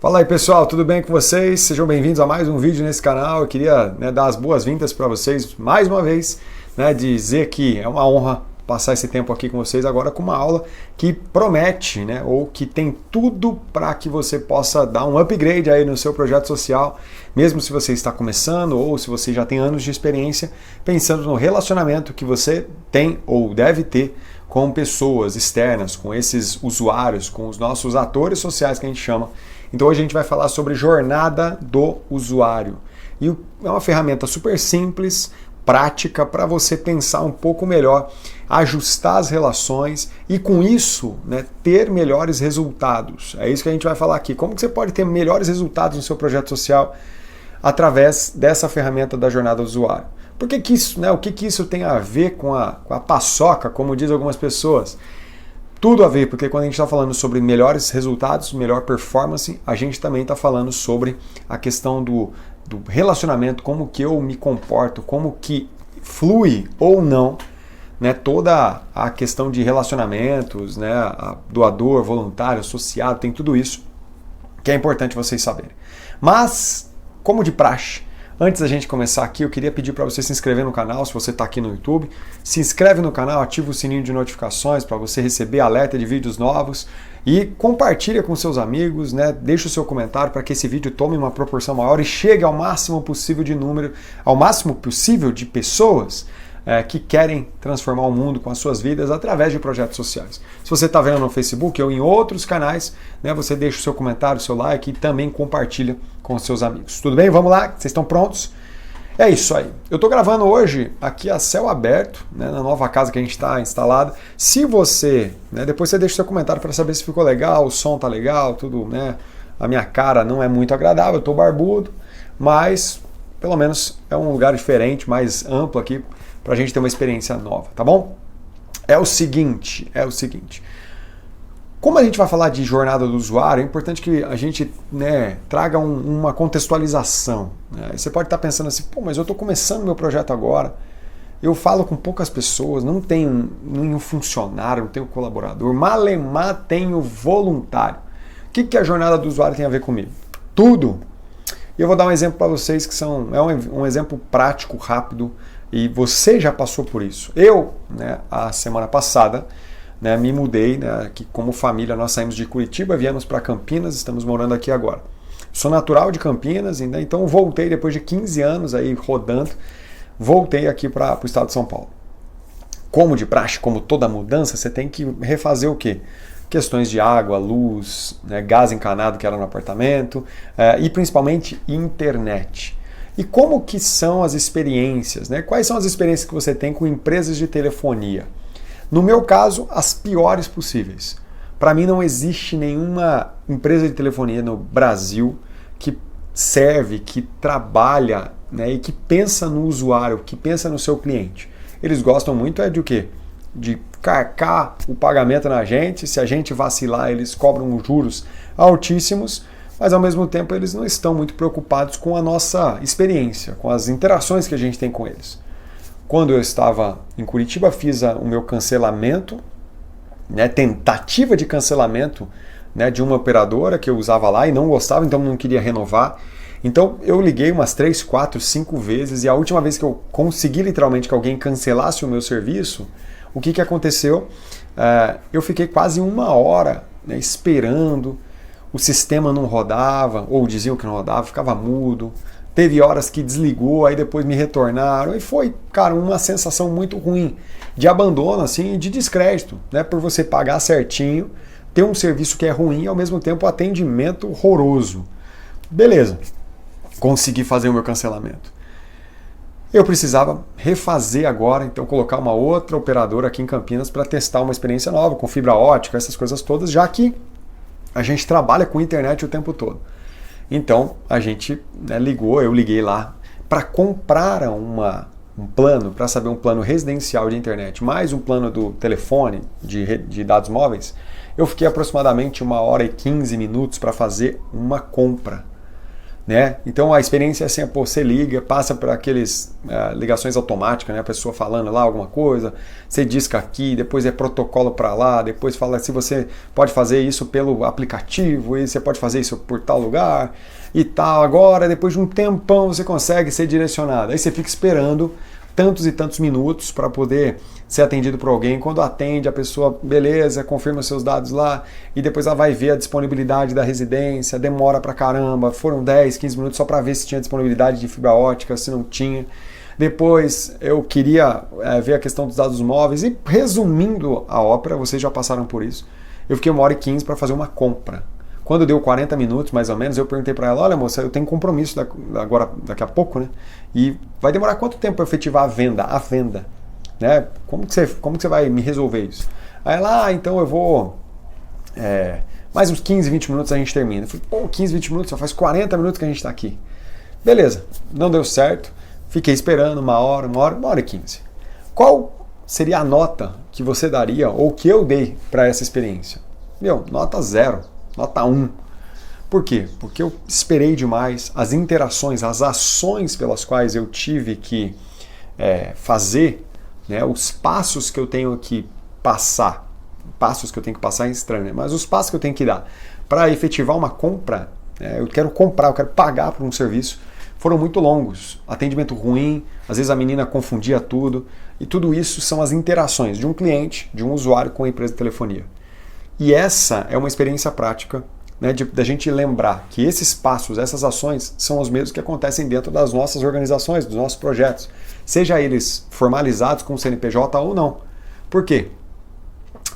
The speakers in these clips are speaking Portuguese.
Fala aí pessoal, tudo bem com vocês? Sejam bem-vindos a mais um vídeo nesse canal. Eu queria dar as boas-vindas para vocês mais uma vez, dizer que é uma honra passar esse tempo aqui com vocês agora com uma aula que promete, ou que tem tudo para que você possa dar um upgrade aí no seu projeto social, mesmo se você está começando ou se você já tem anos de experiência, pensando no relacionamento que você tem ou deve ter com pessoas externas, com esses usuários, com os nossos atores sociais que a gente chama. Então hoje a gente vai falar sobre jornada do usuário. E é uma ferramenta super simples, prática, para você pensar um pouco melhor, ajustar as relações e com isso ter melhores resultados. É isso que a gente vai falar aqui. Como que você pode ter melhores resultados no seu projeto social através dessa ferramenta da jornada do usuário? Por que que isso, o que isso tem a ver com a paçoca, como dizem algumas pessoas? Tudo a ver, porque quando a gente está falando sobre melhores resultados, melhor performance, a gente também está falando sobre a questão do relacionamento, como que eu me comporto, como que flui ou não toda a questão de relacionamentos, doador, voluntário, associado, tem tudo isso que é importante vocês saberem. Mas, como de praxe, antes da gente começar aqui, eu queria pedir para você se inscrever no canal, se você está aqui no YouTube. Se inscreve no canal, ativa o sininho de notificações para você receber alerta de vídeos novos e compartilha com seus amigos, deixa o seu comentário para que esse vídeo tome uma proporção maior e chegue ao máximo possível de número, ao máximo possível de pessoas que querem transformar o mundo com as suas vidas através de projetos sociais. Se você está vendo no Facebook ou em outros canais, você deixa o seu comentário, o seu like e também compartilha com os seus amigos. Tudo bem? Vamos lá? Vocês estão prontos? É isso aí. Eu estou gravando hoje aqui a céu aberto, na nova casa que a gente está instalada. Se você, depois você deixa o seu comentário para saber se ficou legal, o som tá legal, tudo, a minha cara não é muito agradável, eu estou barbudo, mas pelo menos é um lugar diferente, mais amplo aqui, para a gente ter uma experiência nova, tá bom? É o seguinte, como a gente vai falar de jornada do usuário, é importante que a gente traga uma contextualização. Você pode estar pensando assim, mas eu estou começando meu projeto agora, eu falo com poucas pessoas, não tenho nenhum funcionário, não tenho colaborador, malemar tenho voluntário. O que a jornada do usuário tem a ver comigo? Tudo! E eu vou dar um exemplo para vocês que um exemplo prático, rápido, e você já passou por isso. Eu, a semana passada, me mudei, que como família nós saímos de Curitiba, viemos para Campinas, estamos morando aqui agora. Sou natural de Campinas, então voltei depois de 15 anos aí rodando, voltei aqui para o estado de São Paulo. Como de praxe, como toda mudança, você tem que refazer o quê? Questões de água, luz, gás encanado que era no apartamento e principalmente internet. E como que são as experiências? Quais são as experiências que você tem com empresas de telefonia? No meu caso, as piores possíveis. Para mim não existe nenhuma empresa de telefonia no Brasil que serve, que trabalha e que pensa no usuário, que pensa no seu cliente. Eles gostam muito de o quê? De carcar o pagamento na gente, se a gente vacilar eles cobram juros altíssimos, mas ao mesmo tempo eles não estão muito preocupados com a nossa experiência, com as interações que a gente tem com eles. Quando eu estava em Curitiba, fiz o meu cancelamento, tentativa de cancelamento de uma operadora que eu usava lá e não gostava, então não queria renovar. Então eu liguei umas 3, 4, 5 vezes e a última vez que eu consegui literalmente que alguém cancelasse o meu serviço, o que aconteceu? Eu fiquei quase 1 hora esperando, o sistema não rodava, ou diziam que não rodava, ficava mudo. Teve horas que desligou, aí depois me retornaram. E foi, uma sensação muito ruim de abandono, assim, de descrédito, por você pagar certinho, ter um serviço que é ruim e ao mesmo tempo atendimento horroroso. Beleza, consegui fazer o meu cancelamento. Eu precisava refazer agora, então colocar uma outra operadora aqui em Campinas para testar uma experiência nova, com fibra ótica, essas coisas todas, já que a gente trabalha com internet o tempo todo. Então a gente eu liguei lá para comprar um plano, para saber um plano residencial de internet, mais um plano do telefone, de dados móveis. Eu fiquei aproximadamente 1 hora e 15 minutos para fazer uma compra. né? Então a experiência é assim, pô, você liga, passa por aqueles ligações automáticas, né? A pessoa falando lá alguma coisa, você disca aqui, depois é protocolo para lá, depois fala se você pode fazer isso pelo aplicativo e você pode fazer isso por tal lugar e tal. Agora, depois de um tempão, você consegue ser direcionado. Aí você fica esperando tantos e tantos minutos para poder ser atendido por alguém. Quando atende, a pessoa, beleza, confirma seus dados lá e depois ela vai ver a disponibilidade da residência, demora pra caramba, foram 10, 15 minutos só para ver se tinha disponibilidade de fibra ótica, se não tinha. Depois eu queria ver a questão dos dados móveis e, resumindo a ópera, vocês já passaram por isso, eu fiquei 1h15 para fazer uma compra. Quando deu 40 minutos, mais ou menos, eu perguntei para ela, olha moça, eu tenho compromisso agora, daqui a pouco, né? E vai demorar quanto tempo para efetivar a venda? A venda, né? Como que você vai me resolver isso? Aí ela, então eu vou... mais uns 15, 20 minutos a gente termina. Eu falei, pô, 15, 20 minutos, só faz 40 minutos que a gente está aqui. Beleza, não deu certo, fiquei esperando 1h15. Qual seria a nota que você daria, ou que eu dei para essa experiência? Nota 0. Nota 1. Por quê? Porque eu esperei demais, as interações, as ações pelas quais eu tive que fazer, né, os passos que eu tenho que passar, é estranho, né, mas os passos que eu tenho que dar para efetivar uma compra, eu quero comprar, eu quero pagar por um serviço, foram muito longos. Atendimento ruim, às vezes a menina confundia tudo, e tudo isso são as interações de um cliente, de um usuário com a empresa de telefonia. E essa é uma experiência prática, né, da gente lembrar que esses passos, essas ações, são os mesmos que acontecem dentro das nossas organizações, dos nossos projetos, seja eles formalizados com o CNPJ ou não. Por quê?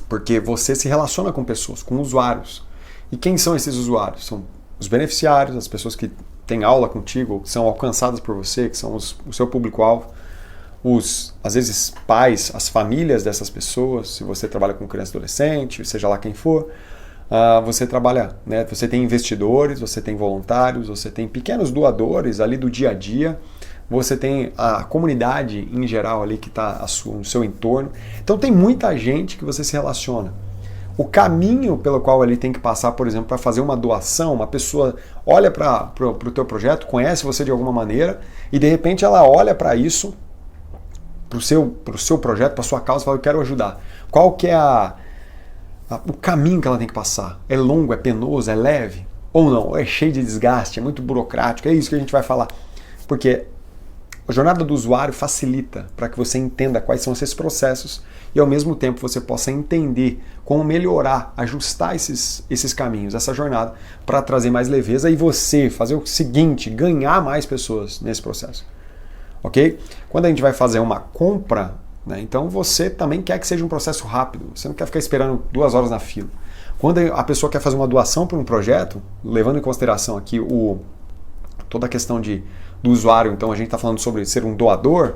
Porque você se relaciona com pessoas, com usuários. E quem são esses usuários? São os beneficiários, as pessoas que têm aula contigo, ou que são alcançadas por você, que são o seu público-alvo. Às vezes, pais, as famílias dessas pessoas, se você trabalha com criança e adolescente, seja lá quem for, você trabalha, né, você tem investidores, você tem voluntários, você tem pequenos doadores ali do dia a dia, você tem a comunidade em geral ali que está no seu entorno. Então tem muita gente que você se relaciona. O caminho pelo qual ele tem que passar, por exemplo, para fazer uma doação, uma pessoa olha para o teu projeto, conhece você de alguma maneira, e de repente ela olha para isso, para o seu projeto, para a sua causa, e fala, eu quero ajudar. Qual que é o caminho que ela tem que passar? É longo, é penoso, é leve? Ou não? É cheio de desgaste, é muito burocrático? É isso que a gente vai falar. Porque a jornada do usuário facilita para que você entenda quais são esses processos e ao mesmo tempo você possa entender como melhorar, ajustar esses caminhos, essa jornada, para trazer mais leveza e você fazer o seguinte, ganhar mais pessoas nesse processo. Ok? Quando a gente vai fazer uma compra, né, então você também quer que seja um processo rápido, você não quer ficar esperando 2 horas na fila. Quando a pessoa quer fazer uma doação para um projeto, levando em consideração aqui toda a questão do usuário, então a gente está falando sobre ser um doador,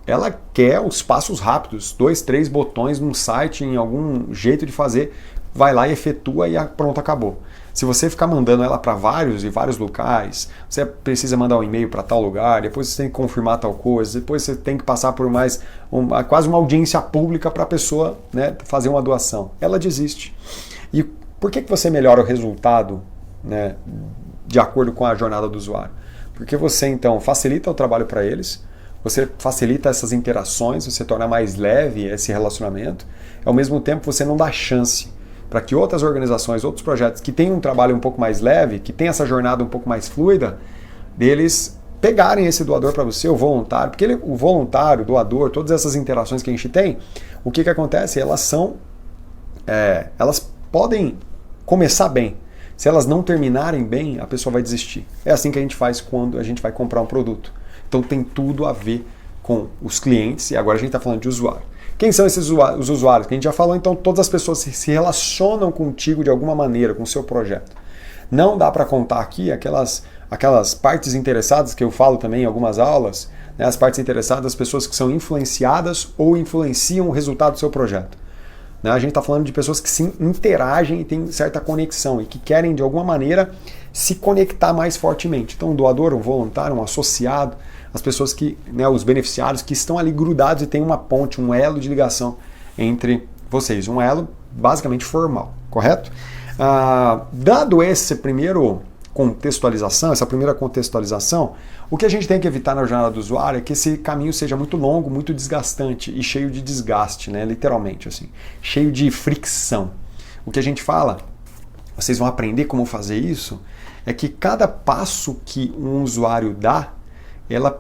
ela quer os passos rápidos, 2, 3 botões num site, em algum jeito de fazer, vai lá e efetua e pronto, acabou. Se você ficar mandando ela para vários e vários locais, você precisa mandar um e-mail para tal lugar, depois você tem que confirmar tal coisa, depois você tem que passar por quase uma audiência pública para a pessoa, né, fazer uma doação. Ela desiste. E por que você melhora o resultado, né, de acordo com a jornada do usuário? Porque você então facilita o trabalho para eles, você facilita essas interações, você torna mais leve esse relacionamento, ao mesmo tempo você não dá chance para que outras organizações, outros projetos que têm um trabalho um pouco mais leve, que têm essa jornada um pouco mais fluida, deles pegarem esse doador para você, o voluntário, porque o voluntário, o doador, todas essas interações que a gente tem, o que acontece? Elas podem começar bem. Se elas não terminarem bem, a pessoa vai desistir. É assim que a gente faz quando a gente vai comprar um produto. Então tem tudo a ver com os clientes, e agora a gente está falando de usuário. Quem são os usuários? Que a gente já falou, então todas as pessoas se relacionam contigo de alguma maneira, com o seu projeto. Não dá para contar aqui aquelas partes interessadas que eu falo também em algumas aulas, né, as partes interessadas, as pessoas que são influenciadas ou influenciam o resultado do seu projeto. Né, a gente está falando de pessoas que se interagem e têm certa conexão e que querem de alguma maneira se conectar mais fortemente. Então um doador, um voluntário, um associado, as pessoas que, né, os beneficiários que estão ali grudados e tem uma ponte, um elo de ligação entre vocês. Um elo basicamente formal, correto? Dado esse primeiro contextualização, essa primeira contextualização, o que a gente tem que evitar na jornada do usuário é que esse caminho seja muito longo, muito desgastante e cheio de desgaste, né? Literalmente, assim, cheio de fricção. O que a gente fala, vocês vão aprender como fazer isso, é que cada passo que um usuário dá,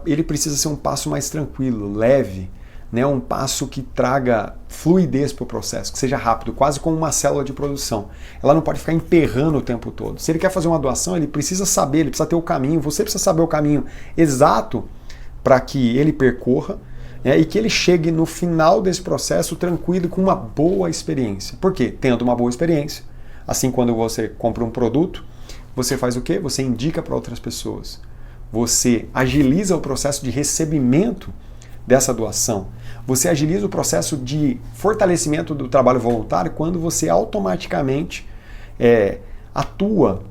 ele precisa ser um passo mais tranquilo, leve, né? Um passo que traga fluidez para o processo, que seja rápido, quase como uma célula de produção. Ela não pode ficar emperrando o tempo todo. Se ele quer fazer uma doação, ele precisa saber, ele precisa ter o caminho, você precisa saber o caminho exato para que ele percorra, né? E que ele chegue no final desse processo tranquilo, com uma boa experiência. Por quê? Tendo uma boa experiência. Assim, quando você compra um produto, você faz o quê? Você indica para outras pessoas. Você agiliza o processo de recebimento dessa doação. Você agiliza o processo de fortalecimento do trabalho voluntário quando você automaticamente atua,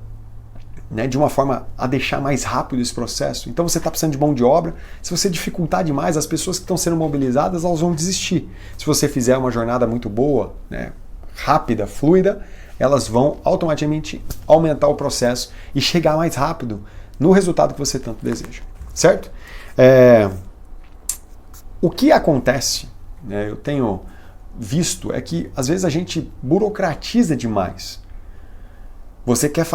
né, de uma forma a deixar mais rápido esse processo. Então você está precisando de mão de obra. Se você dificultar demais, as pessoas que estão sendo mobilizadas, elas vão desistir. Se você fizer uma jornada muito boa, né, rápida, fluida, elas vão automaticamente aumentar o processo e chegar mais rápido no resultado que você tanto deseja. Certo? O que acontece, né, eu tenho visto, é que às vezes a gente burocratiza demais. Você quer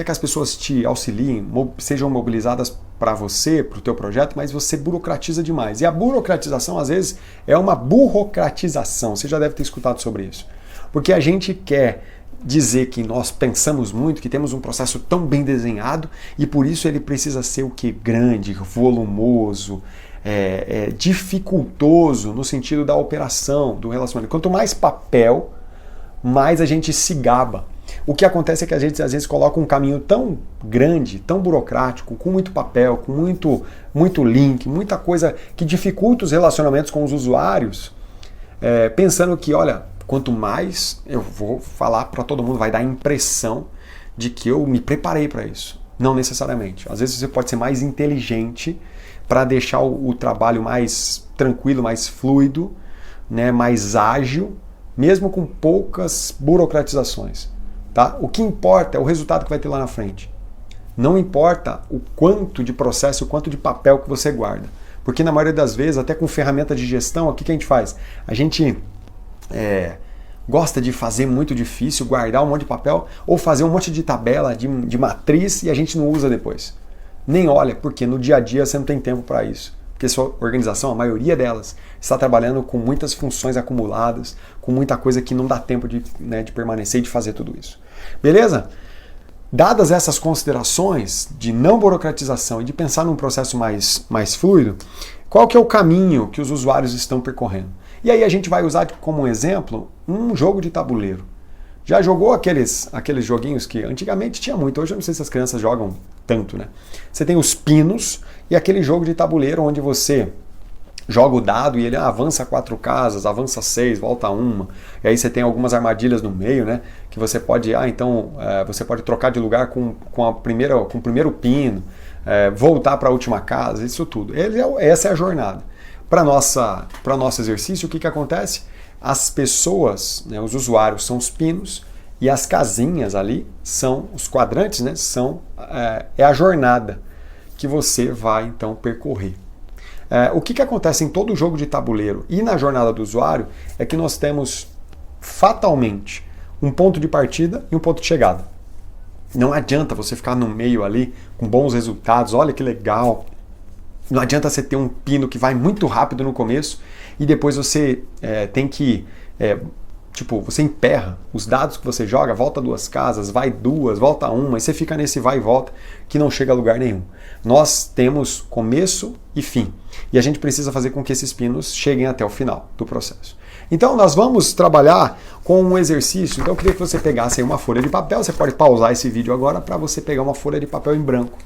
que as pessoas te auxiliem, sejam mobilizadas para você, para o teu projeto, mas você burocratiza demais. E a burocratização, às vezes, é uma burocratização. Você já deve ter escutado sobre isso. Porque a gente quer dizer que nós pensamos muito, que temos um processo tão bem desenhado, e por isso ele precisa ser o que? Grande, volumoso, dificultoso no sentido da operação, do relacionamento. Quanto mais papel, mais a gente se gaba. O que acontece é que a gente às vezes coloca um caminho tão grande, tão burocrático, com muito papel, com muito link, muita coisa que dificulta os relacionamentos com os usuários, pensando que, olha, quanto mais eu vou falar para todo mundo, vai dar a impressão de que eu me preparei para isso. Não necessariamente. Às vezes você pode ser mais inteligente para deixar o trabalho mais tranquilo, mais fluido, né, mais ágil, mesmo com poucas burocratizações. Tá? O que importa é o resultado que vai ter lá na frente. Não importa o quanto de processo, o quanto de papel que você guarda. Porque na maioria das vezes, até com ferramenta de gestão, o que a gente faz? A gente gosta de fazer muito difícil, guardar um monte de papel, ou fazer um monte de tabela, de matriz, e a gente não usa depois. Nem olha, porque no dia a dia você não tem tempo para isso. Porque sua organização, a maioria delas, está trabalhando com muitas funções acumuladas, com muita coisa que não dá tempo de permanecer e de fazer tudo isso. Beleza? Dadas essas considerações de não burocratização e de pensar num processo mais fluido, qual que é o caminho que os usuários estão percorrendo? E aí a gente vai usar como exemplo um jogo de tabuleiro. Já jogou aqueles joguinhos que antigamente tinha muito, hoje eu não sei se as crianças jogam tanto, né? Você tem os pinos e aquele jogo de tabuleiro onde você joga o dado e ele avança 4 casas, avança 6, volta uma. E aí você tem algumas armadilhas no meio, né? Que você pode, você pode trocar de lugar com o primeiro pino, voltar para a última casa, isso tudo. Essa é a jornada. Para nosso exercício, o que acontece? As pessoas, né, os usuários são os pinos e as casinhas ali são os quadrantes, né, é a jornada que você vai então percorrer. O que acontece em todo jogo de tabuleiro e na jornada do usuário é que nós temos fatalmente um ponto de partida e um ponto de chegada. Não adianta você ficar no meio ali com bons resultados, olha que legal. Não adianta você ter um pino que vai muito rápido no começo e depois você tem que, você emperra os dados que você joga, volta 2 casas, vai 2, volta 1, e você fica nesse vai e volta que não chega a lugar nenhum. Nós temos começo e fim e a gente precisa fazer com que esses pinos cheguem até o final do processo. Então nós vamos trabalhar com um exercício. Então eu queria que você pegasse aí uma folha de papel, você pode pausar esse vídeo agora para você pegar uma folha de papel em branco.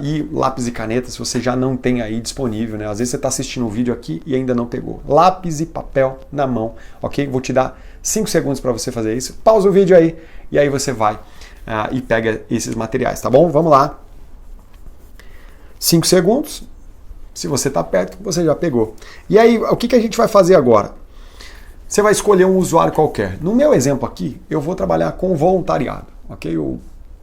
E lápis e caneta, se você já não tem aí disponível, né? Às vezes você está assistindo um vídeo aqui e ainda não pegou. Lápis e papel na mão, ok? Vou te dar 5 segundos para você fazer isso. Pausa o vídeo aí e aí você vai e pega esses materiais, tá bom? Vamos lá. 5 segundos. Se você está perto, você já pegou. E aí, o que a gente vai fazer agora? Você vai escolher um usuário qualquer. No meu exemplo aqui, eu vou trabalhar com voluntariado, ok?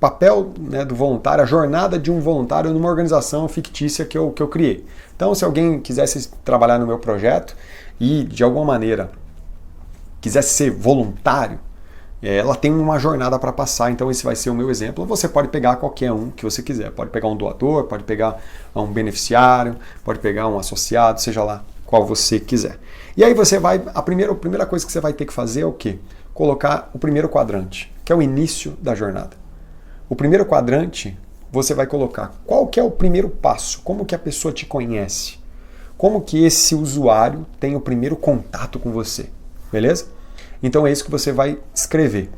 papel, né, do voluntário, a jornada de um voluntário numa organização fictícia que eu criei. Então, se alguém quisesse trabalhar no meu projeto e, de alguma maneira, quisesse ser voluntário, ela tem uma jornada para passar, então esse vai ser o meu exemplo. Você pode pegar qualquer um que você quiser, pode pegar um doador, pode pegar um beneficiário, pode pegar um associado, seja lá qual você quiser. E aí você vai, a primeira coisa que você vai ter que fazer é o quê? Colocar o primeiro quadrante, que é o início da jornada. O primeiro quadrante, você vai colocar qual que é o primeiro passo, como que a pessoa te conhece, como que esse usuário tem o primeiro contato com você, beleza? Então é isso que você vai escrever.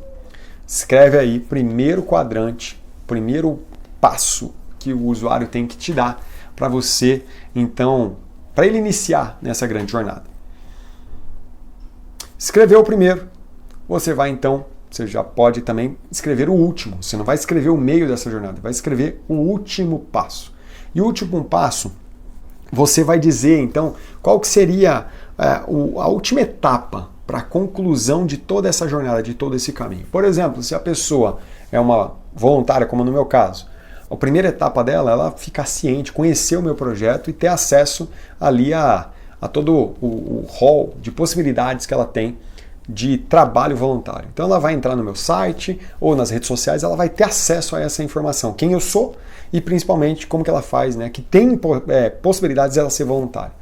Escreve aí, primeiro quadrante, primeiro passo que o usuário tem que te dar para você, então, para ele iniciar nessa grande jornada. Escreveu o primeiro, você vai então, você já pode também escrever o último. Você não vai escrever o meio dessa jornada, vai escrever o último passo. E o último passo, você vai dizer então qual que seria a última etapa para a conclusão de toda essa jornada, de todo esse caminho. Por exemplo, se a pessoa é uma voluntária, como no meu caso, a primeira etapa dela, ela ficar ciente, conhecer o meu projeto e ter acesso ali a todo o hall de possibilidades que ela tem de trabalho voluntário. Então ela vai entrar no meu site ou nas redes sociais, ela vai ter acesso a essa informação, quem eu sou e principalmente como que ela faz, né? Que tem possibilidades de ela ser voluntária.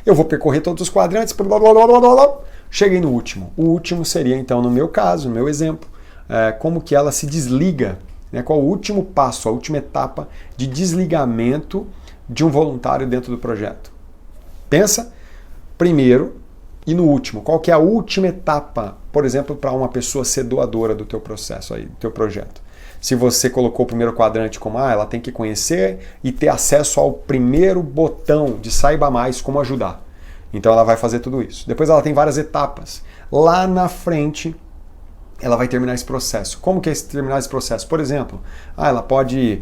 Eu vou percorrer todos os quadrantes, blá, blá, blá, blá, blá, cheguei no último. O último seria então, no meu caso, no meu exemplo, como que ela se desliga, né? Qual o último passo, a última etapa de desligamento de um voluntário dentro do projeto. Pensa primeiro e no último, qual que é a última etapa, por exemplo, para uma pessoa ser doadora do teu processo aí, do teu projeto. Se você colocou o primeiro quadrante como ela tem que conhecer e ter acesso ao primeiro botão de saiba mais como ajudar. Então ela vai fazer tudo isso. Depois ela tem várias etapas. Lá na frente ela vai terminar esse processo. Como que é terminar esse processo? Por exemplo, ela pode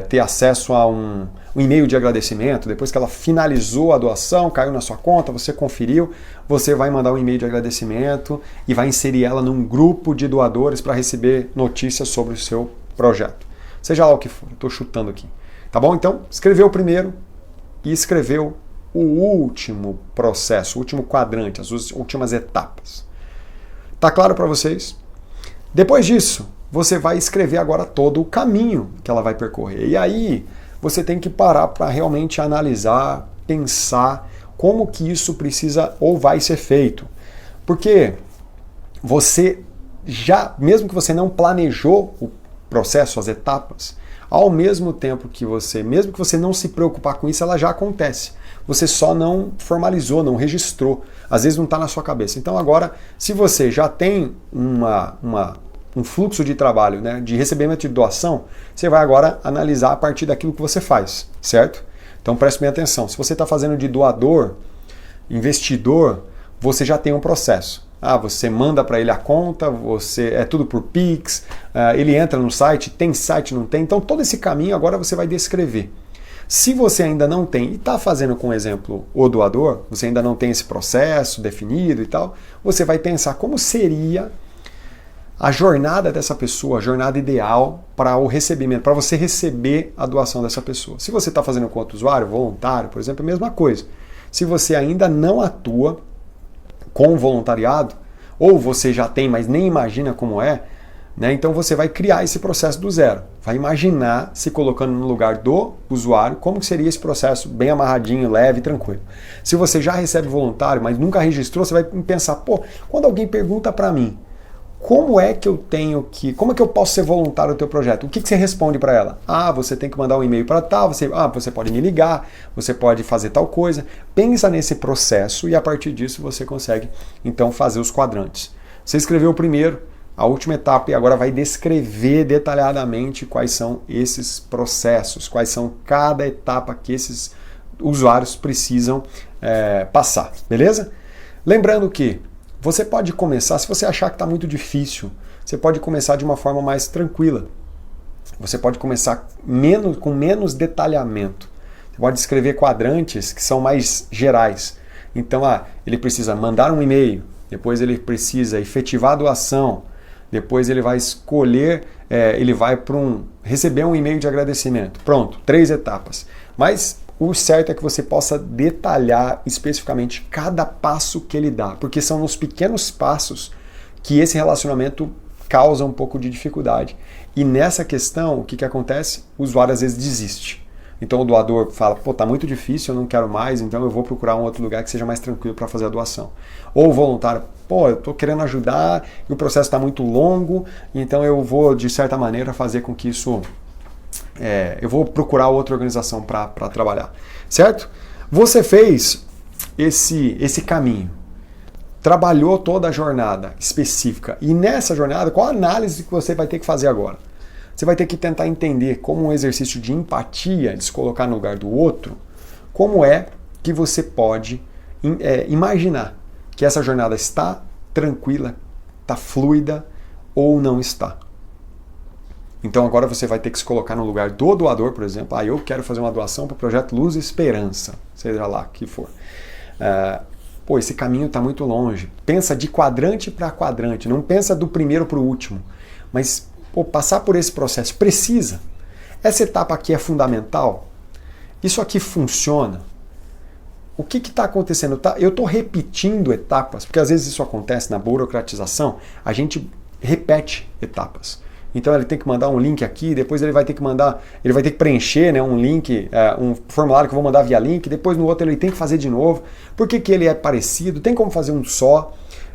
ter acesso a um e-mail de agradecimento. Depois que ela finalizou a doação, caiu na sua conta, você conferiu, você vai mandar um e-mail de agradecimento e vai inserir ela num grupo de doadores para receber notícias sobre o seu projeto. Seja lá o que for, estou chutando aqui. Tá bom? Então, escreveu o primeiro e escreveu o último processo, o último quadrante, as últimas etapas. Tá claro para vocês? Depois disso, você vai escrever agora todo o caminho que ela vai percorrer. E aí, você tem que parar para realmente analisar, pensar como que isso precisa ou vai ser feito. Porque você já, mesmo que você não planejou o processo, as etapas, ao mesmo tempo que você, mesmo que você não se preocupar com isso, ela já acontece. Você só não formalizou, não registrou. Às vezes não está na sua cabeça. Então agora, se você já tem um fluxo de trabalho, né, de recebimento de doação, você vai agora analisar a partir daquilo que você faz, certo? Então preste bem atenção. Se você está fazendo de doador, investidor, você já tem um processo. Você manda para ele a conta, é tudo por Pix, ele entra no site, não tem. Então todo esse caminho agora você vai descrever. Se você ainda não tem, e está fazendo com exemplo o doador, você ainda não tem esse processo definido e tal, você vai pensar como seria a jornada dessa pessoa, a jornada ideal para o recebimento, para você receber a doação dessa pessoa. Se você está fazendo com outro usuário, voluntário, por exemplo, é a mesma coisa. Se você ainda não atua com voluntariado, ou você já tem, mas nem imagina como é, né? Então você vai criar esse processo do zero. Vai imaginar se colocando no lugar do usuário, como que seria esse processo bem amarradinho, leve, tranquilo. Se você já recebe voluntário, mas nunca registrou, você vai pensar, quando alguém pergunta para mim, como é que eu posso ser voluntário do teu projeto? O que você responde para ela? Você tem que mandar um e-mail para tal, você pode me ligar, você pode fazer tal coisa. Pensa nesse processo e a partir disso você consegue então fazer os quadrantes. Você escreveu o primeiro, a última etapa, e agora vai descrever detalhadamente quais são esses processos, quais são cada etapa que esses usuários precisam passar, beleza? Lembrando que você pode começar, se você achar que está muito difícil, você pode começar de uma forma mais tranquila. Você pode começar com menos detalhamento. Você pode escrever quadrantes que são mais gerais. Então, ele precisa mandar um e-mail, depois ele precisa efetivar a doação, depois ele vai escolher ele vai para receber um e-mail de agradecimento. Pronto, 3 etapas. Mas o certo é que você possa detalhar especificamente cada passo que ele dá, porque são nos pequenos passos que esse relacionamento causa um pouco de dificuldade. E nessa questão, o que acontece? O usuário às vezes desiste. Então o doador fala, pô, tá muito difícil, eu não quero mais, então eu vou procurar um outro lugar que seja mais tranquilo para fazer a doação. Ou o voluntário, pô, eu tô querendo ajudar e o processo está muito longo, então eu vou, de certa maneira, fazer com que isso... eu vou procurar outra organização para trabalhar. Certo? Você fez esse caminho. Trabalhou toda a jornada específica. E nessa jornada, qual a análise que você vai ter que fazer agora? Você vai ter que tentar entender, como um exercício de empatia, de se colocar no lugar do outro, como é que você pode imaginar que essa jornada está tranquila, está fluida ou não está. Então agora você vai ter que se colocar no lugar do doador, por exemplo. Eu quero fazer uma doação para o projeto Luz e Esperança, seja lá que for. Esse caminho está muito longe. Pensa de quadrante para quadrante, não pensa do primeiro para o último. Mas passar por esse processo precisa. Essa etapa aqui é fundamental. Isso aqui funciona. O que está acontecendo? Eu estou repetindo etapas, porque às vezes isso acontece na burocratização, a gente repete etapas. Então ele tem que mandar um link aqui, depois ele vai ter que preencher, né, um link, um formulário que eu vou mandar via link, depois no outro ele tem que fazer de novo. Por que ele é parecido? Tem como fazer um só?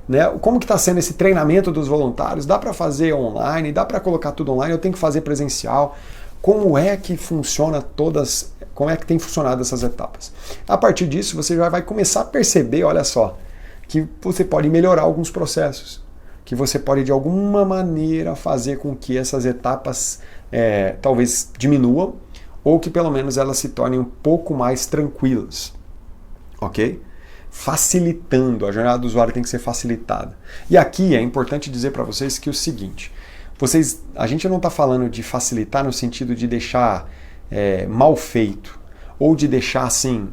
Né? Como que está sendo esse treinamento dos voluntários? Dá para fazer online? Dá para colocar tudo online? Eu tenho que fazer presencial? Como é que funciona como é que tem funcionado essas etapas? A partir disso você já vai começar a perceber, olha só, que você pode melhorar alguns processos, que você pode de alguma maneira fazer com que essas etapas talvez diminuam, ou que pelo menos elas se tornem um pouco mais tranquilas, ok? Facilitando, a jornada do usuário tem que ser facilitada. E aqui é importante dizer para vocês que o seguinte, a gente não está falando de facilitar no sentido de deixar mal feito, ou de deixar assim,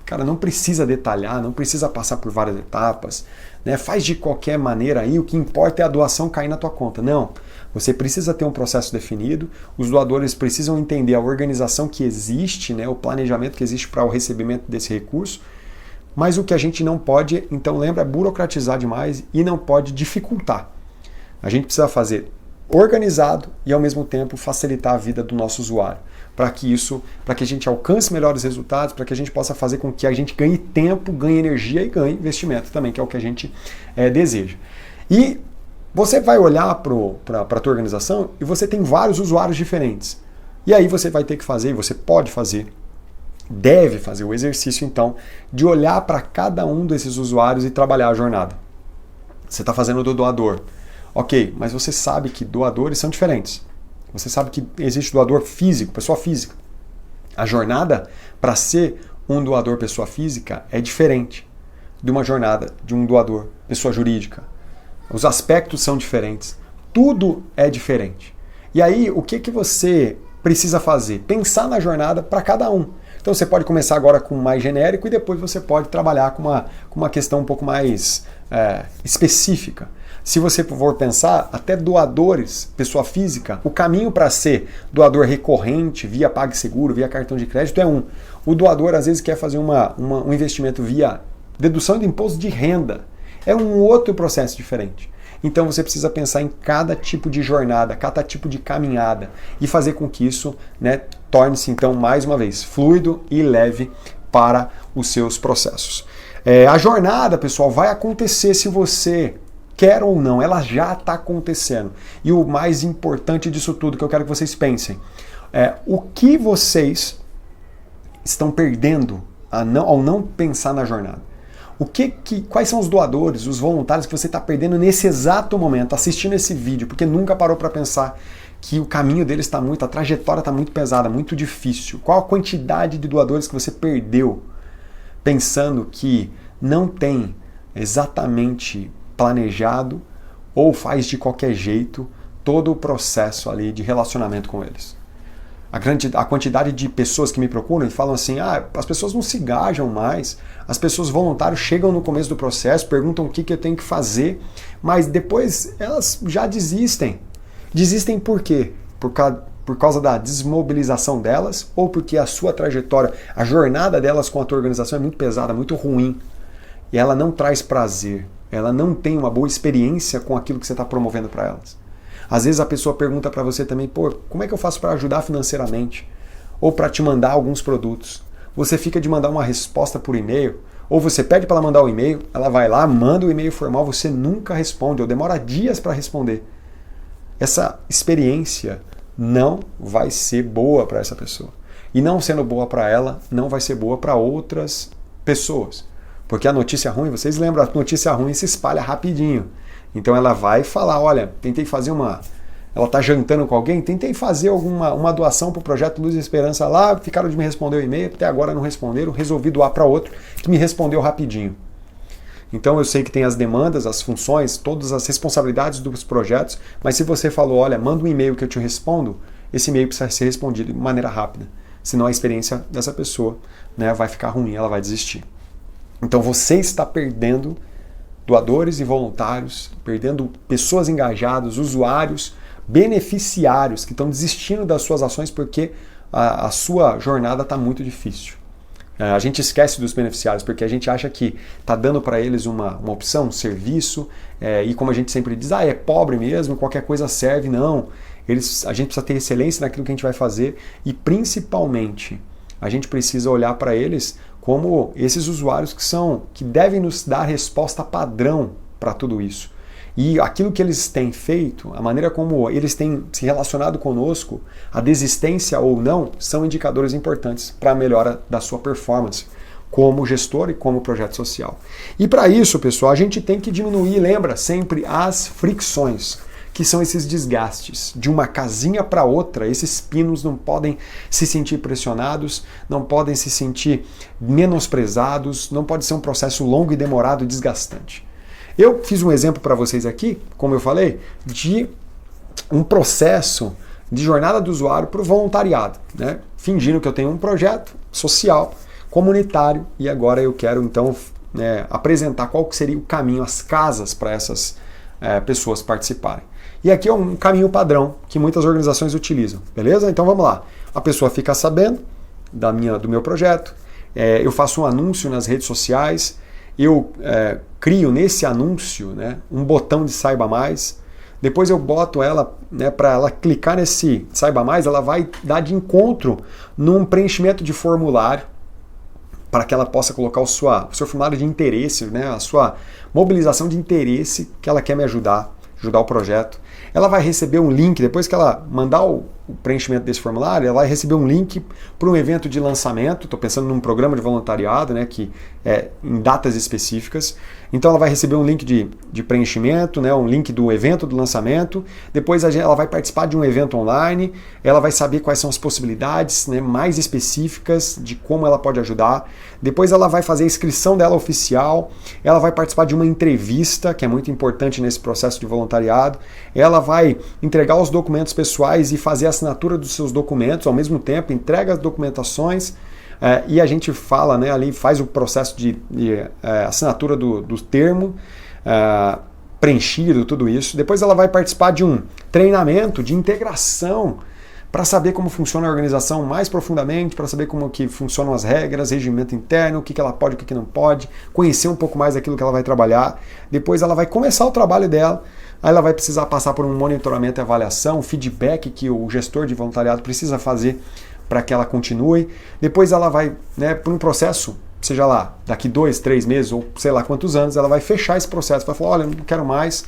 cara, não precisa detalhar, não precisa passar por várias etapas, né? Faz de qualquer maneira aí, o que importa é a doação cair na tua conta. Não, você precisa ter um processo definido, os doadores precisam entender a organização que existe, né? O planejamento que existe para o recebimento desse recurso, mas o que a gente não pode, então lembra, é burocratizar demais e não pode dificultar. A gente precisa fazer organizado e ao mesmo tempo facilitar a vida do nosso usuário, para que a gente alcance melhores resultados, para que a gente possa fazer com que a gente ganhe tempo, ganhe energia e ganhe investimento também, que é o que a gente deseja. E você vai olhar para a tua organização e você tem vários usuários diferentes. E aí você vai ter que fazer, e você pode fazer, deve fazer o exercício então de olhar para cada um desses usuários e trabalhar a jornada. Você está fazendo do doador. Ok, mas você sabe que doadores são diferentes. Você sabe que existe doador físico, pessoa física. A jornada para ser um doador pessoa física é diferente de uma jornada de um doador pessoa jurídica. Os aspectos são diferentes. Tudo é diferente. E aí, o que você precisa fazer? Pensar na jornada para cada um. Então você pode começar agora com mais genérico e depois você pode trabalhar com uma questão um pouco mais específica. Se você for pensar, até doadores, pessoa física, o caminho para ser doador recorrente, via PagSeguro, via cartão de crédito é um. O doador às vezes quer fazer um investimento via dedução de imposto de renda. É um outro processo diferente. Então você precisa pensar em cada tipo de jornada, cada tipo de caminhada e fazer com que isso, né, torne-se então mais uma vez fluido e leve para os seus processos. A jornada, pessoal, vai acontecer se você quer ou não, ela já está acontecendo. E o mais importante disso tudo que eu quero que vocês pensem o que vocês estão perdendo ao não pensar na jornada. Quais são os doadores, os voluntários que você está perdendo nesse exato momento, assistindo esse vídeo, porque nunca parou para pensar que o caminho deles está a trajetória está muito pesada, muito difícil. Qual a quantidade de doadores que você perdeu pensando que não tem exatamente planejado ou faz de qualquer jeito todo o processo ali de relacionamento com eles? A quantidade de pessoas que me procuram e falam assim, as pessoas não se engajam mais, as pessoas voluntárias chegam no começo do processo, perguntam o que eu tenho que fazer, mas depois elas já desistem. Desistem por quê? Por causa da desmobilização delas ou porque a sua trajetória, a jornada delas com a tua organização é muito pesada, muito ruim e ela não traz prazer, ela não tem uma boa experiência com aquilo que você está promovendo para elas. Às vezes a pessoa pergunta para você também, pô, como é que eu faço para ajudar financeiramente? Ou para te mandar alguns produtos? Você fica de mandar uma resposta por e-mail, ou você pede para ela mandar um e-mail, ela vai lá, manda o e-mail formal, você nunca responde, ou demora dias para responder. Essa experiência não vai ser boa para essa pessoa. E não sendo boa para ela, não vai ser boa para outras pessoas. Porque a notícia ruim, vocês lembram, a notícia ruim se espalha rapidinho. Então ela vai falar, olha, tentei fazer ela está jantando com alguém, tentei fazer uma doação para o Projeto Luz e Esperança lá, ficaram de me responder o e-mail, até agora não responderam, resolvi doar para outro que me respondeu rapidinho. Então eu sei que tem as demandas, as funções, todas as responsabilidades dos projetos, mas se você falou, olha, manda um e-mail que eu te respondo, esse e-mail precisa ser respondido de maneira rápida, senão a experiência dessa pessoa, né, vai ficar ruim, ela vai desistir. Então você está perdendo doadores e voluntários, perdendo pessoas engajadas, usuários, beneficiários que estão desistindo das suas ações porque a sua jornada está muito difícil. A gente esquece dos beneficiários porque a gente acha que está dando para eles uma opção, um serviço, e como a gente sempre diz, é pobre mesmo, qualquer coisa serve. Não, a gente precisa ter excelência naquilo que a gente vai fazer e principalmente a gente precisa olhar para eles como esses usuários que devem nos dar resposta padrão para tudo isso. E aquilo que eles têm feito, a maneira como eles têm se relacionado conosco, a desistência ou não, são indicadores importantes para a melhora da sua performance como gestor e como projeto social. E para isso, pessoal, a gente tem que diminuir, lembra, sempre as fricções, que são esses desgastes. De uma casinha para outra, esses pinos não podem se sentir pressionados, não podem se sentir menosprezados, não pode ser um processo longo e demorado e desgastante. Eu fiz um exemplo para vocês aqui, como eu falei, de um processo de jornada do usuário para o voluntariado, né? Fingindo que eu tenho um projeto social, comunitário, e agora eu quero então apresentar qual que seria o caminho, as casas para essas pessoas participarem. E aqui é um caminho padrão que muitas organizações utilizam, beleza? Então vamos lá. A pessoa fica sabendo do meu projeto, eu faço um anúncio nas redes sociais, eu crio nesse anúncio, né, um botão de Saiba Mais, depois eu boto ela, né, para ela clicar nesse Saiba Mais, ela vai dar de encontro num preenchimento de formulário, para que ela possa colocar o seu formulário de interesse, né, a sua mobilização de interesse que ela quer me ajudar o projeto. Ela vai receber um link, depois que ela mandar o preenchimento desse formulário, ela vai receber um link para um evento de lançamento. Estou pensando num programa de voluntariado, né, que é em datas específicas. Então ela vai receber um link de preenchimento, né, um link do evento do lançamento. Depois ela vai participar de um evento online, ela vai saber quais são as possibilidades, né, mais específicas de como ela pode ajudar. Depois ela vai fazer a inscrição dela oficial, ela vai participar de uma entrevista, que é muito importante nesse processo de voluntariado. Ela vai entregar os documentos pessoais e fazer a assinatura dos seus documentos ao mesmo tempo, entrega as documentações e a gente fala, né, ali faz o processo de assinatura do termo, preenchido, tudo isso. Depois ela vai participar de um treinamento de integração para saber como funciona a organização mais profundamente, para saber como que funcionam as regras, regimento interno, o que ela pode, o que não pode, conhecer um pouco mais daquilo que ela vai trabalhar. Depois ela vai começar o trabalho dela, aí ela vai precisar passar por um monitoramento e avaliação, feedback que o gestor de voluntariado precisa fazer para que ela continue. Depois ela vai, né, por um processo, seja lá, daqui 2, 3 meses ou sei lá quantos anos, ela vai fechar esse processo, vai falar, olha, não quero mais,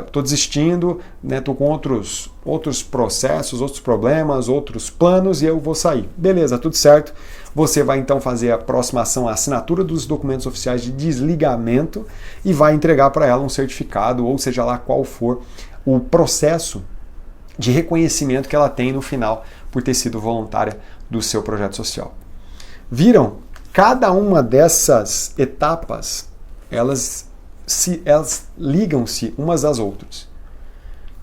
estou desistindo, estou com outros processos, outros problemas, outros planos e eu vou sair. Beleza, tudo certo. Você vai então fazer a próxima ação, a assinatura dos documentos oficiais de desligamento e vai entregar para ela um certificado, ou seja lá qual for o processo de reconhecimento que ela tem no final por ter sido voluntária do seu projeto social. Viram? Cada uma dessas etapas, elas ligam-se umas às outras.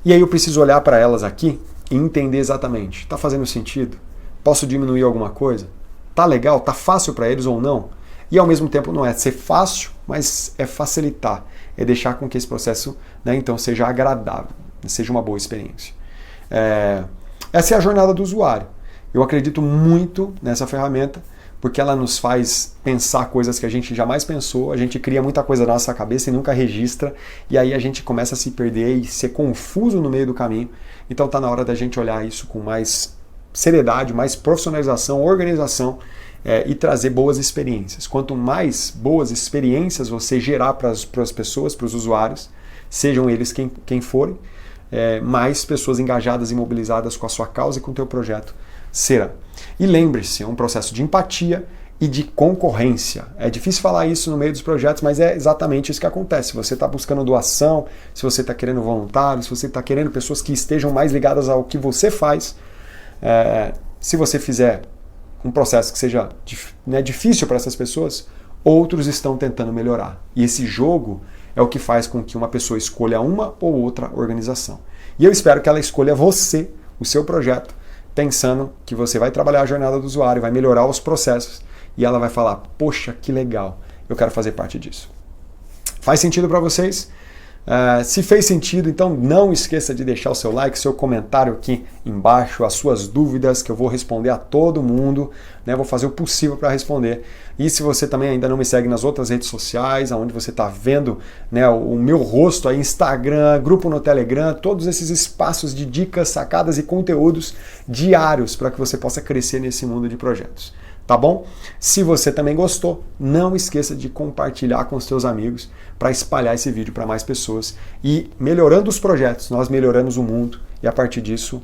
E aí eu preciso olhar para elas aqui e entender exatamente. Está fazendo sentido? Posso diminuir alguma coisa? Tá legal? Tá fácil para eles ou não? E ao mesmo tempo não é ser fácil, mas é facilitar. É deixar com que esse processo, né, então seja agradável, seja uma boa experiência. Essa é a jornada do usuário. Eu acredito muito nessa ferramenta, porque ela nos faz pensar coisas que a gente jamais pensou, a gente cria muita coisa na nossa cabeça e nunca registra, e aí a gente começa a se perder e ser confuso no meio do caminho. Então está na hora da gente olhar isso com mais seriedade, mais profissionalização, organização, e trazer boas experiências. Quanto mais boas experiências você gerar para as pessoas, para os usuários, sejam eles quem forem, mais pessoas engajadas e mobilizadas com a sua causa e com o teu projeto será. E lembre-se, é um processo de empatia e de concorrência. É difícil falar isso no meio dos projetos, mas é exatamente isso que acontece. Se você está buscando doação, se você está querendo voluntários, se você está querendo pessoas que estejam mais ligadas ao que você faz, se você fizer um processo que seja difícil para essas pessoas, outros estão tentando melhorar. E esse jogo é o que faz com que uma pessoa escolha uma ou outra organização. E eu espero que ela escolha você, o seu projeto, pensando que você vai trabalhar a jornada do usuário, vai melhorar os processos e ela vai falar, poxa, que legal, eu quero fazer parte disso. Faz sentido para vocês? Se fez sentido, então não esqueça de deixar o seu like, seu comentário aqui embaixo, as suas dúvidas, que eu vou responder a todo mundo, né? Vou fazer o possível para responder. E se você também ainda não me segue nas outras redes sociais, onde você está vendo, né, o meu rosto aí, Instagram, grupo no Telegram, todos esses espaços de dicas, sacadas e conteúdos diários para que você possa crescer nesse mundo de projetos. Tá bom? Se você também gostou, não esqueça de compartilhar com os seus amigos para espalhar esse vídeo para mais pessoas. E melhorando os projetos, nós melhoramos o mundo e a partir disso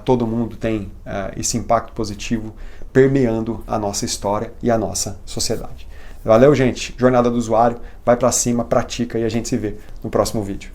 todo mundo tem esse impacto positivo permeando a nossa história e a nossa sociedade. Valeu, gente. Jornada do usuário, vai para cima, pratica e a gente se vê no próximo vídeo.